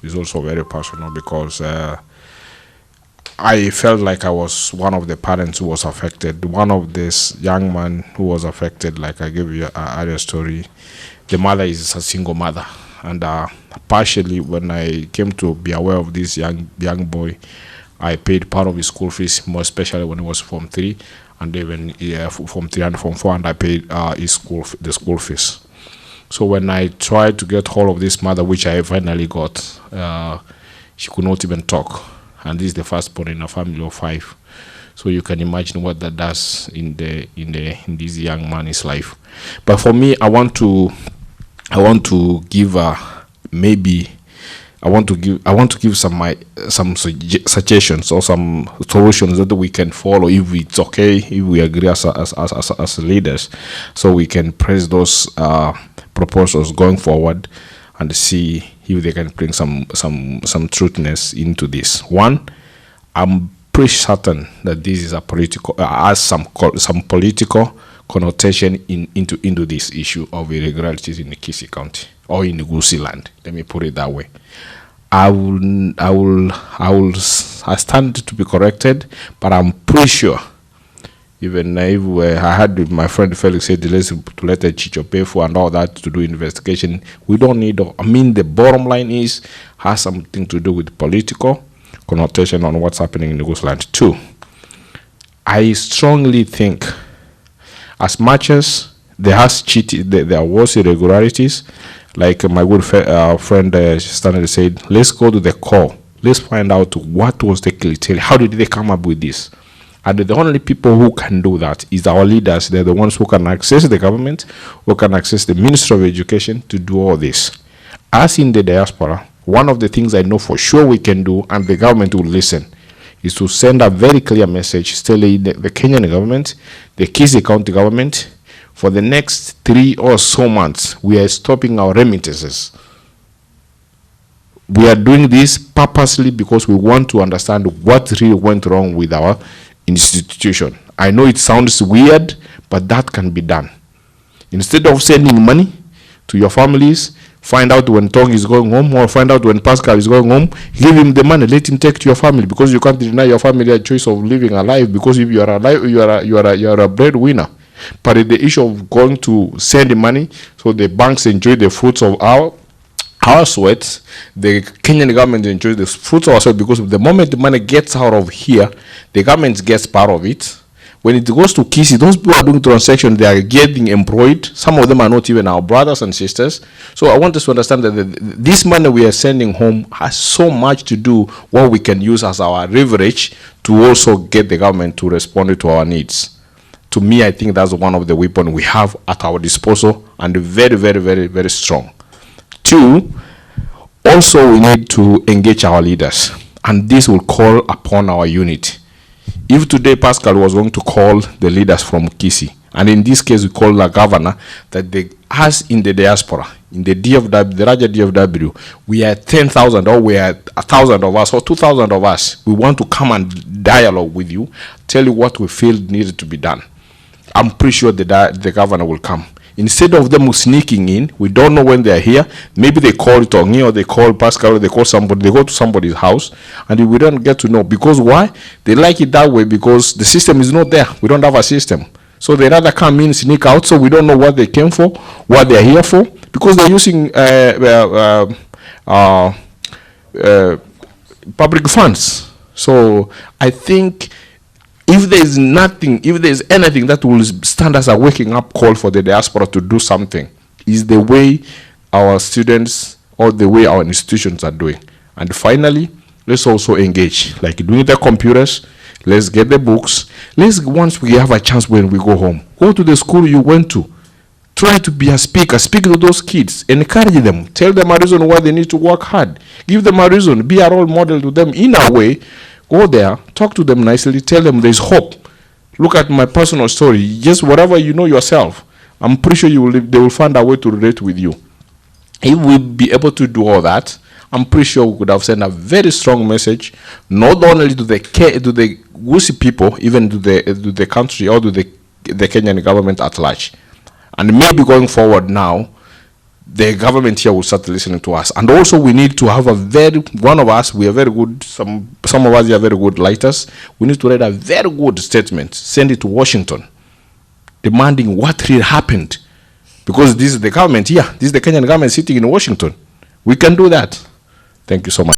is also very personal because I felt like I was one of the parents who was affected. One of this young man who was affected, like I gave you earlier story, the mother is a single mother. And partially when I came to be aware of this young boy, I paid part of his school fees, more especially when he was Form 3, and even Form 3 and Form 4, and I paid the school fees. So when I tried to get hold of this mother, which I finally got, she could not even talk. And this is the firstborn in a family of 5. So you can imagine what that does in this young man's life. But for me, I want to give some suggestions or some solutions that we can follow if it's okay, if we agree as leaders, so we can press those proposals going forward and see if they can bring some truthness into this. One, I'm pretty certain that this is a political has some political connotation into this issue of irregularities in the Kisii County or in the Gusii land. Let me put it that way. I stand to be corrected, but I'm pretty sure. Even if I had my friend Felix said to let the Chicho pay for and all that to do investigation, we don't need. I mean, the bottom line has something to do with political connotation on what's happening in the Gusii land. 2, I strongly think, as much as there was irregularities, like my good friend Stanley said, let's go to the core. Let's find out what was the criteria. How did they come up with this? And the only people who can do that is our leaders. They're the ones who can access the government, who can access the Ministry of Education to do all this. As in the diaspora, one of the things I know for sure we can do, and the government will listen, is to send a very clear message telling the Kenyan government, the Kisii County government, for the next 3 or so months, we are stopping our remittances. We are doing this purposely because we want to understand what really went wrong with our institution. I know it sounds weird, but that can be done. Instead of sending money to your families, find out when Tong is going home, or find out when Pascal is going home, give him the money, let him take to your family, because you can't deny your family a choice of living a life, because if you are alive, you are a breadwinner. But the issue of going to send money so the banks enjoy the fruits of our sweat, the Kenyan government enjoys the fruits of our sweat, because the moment the money gets out of here, the government gets part of it. When it goes to Kisii, those people are doing transactions, they are getting employed. Some of them are not even our brothers and sisters. So I want us to understand that this money we are sending home has so much to do what we can use as our leverage to also get the government to respond to our needs. To me, I think that's one of the weapons we have at our disposal, and very, very, very, very strong. 2, also we need to engage our leaders, and this will call upon our unity. If today Pascal was going to call the leaders from Kisii, and in this case we call the governor, that as in the diaspora, in the DFW, the Raja DFW, we are 10,000 or we are 1,000 of us or 2,000 of us. We want to come and dialogue with you, tell you what we feel needed to be done. I'm pretty sure the governor will come. Instead of them sneaking in, we don't know when they're here. Maybe they call Tongi, or they call Pascal, or they call somebody. They go to somebody's house, and we don't get to know. Because why? They like it that way, because the system is not there. We don't have a system. So they rather come in, sneak out, so we don't know what they came for, what they're here for, because they're using public funds. So I think if there's anything that will stand as a waking up call for the diaspora to do something, is the way our students or the way our institutions are doing. And finally, let's also engage, like doing the computers. Let's get the books. Once we have a chance when we go home, go to the school you went to. Try to be a speaker. Speak to those kids. Encourage them. Tell them a reason why they need to work hard. Give them a reason. Be a role model to them in a way. Go there, talk to them nicely, tell them there's hope. Look at my personal story. Just whatever you know yourself, I'm pretty sure they will find a way to relate with you. If we be able to do all that, I'm pretty sure we could have sent a very strong message, not only to the Gusii people, even to the country or to the Kenyan government at large. And maybe going forward now, the government here will start listening to us. And also we need to have one of us, we are very good, some of us are very good writers. We need to write a very good statement, send it to Washington, demanding what really happened. Because this is the government here, this is the Kenyan government sitting in Washington. We can do that. Thank you so much.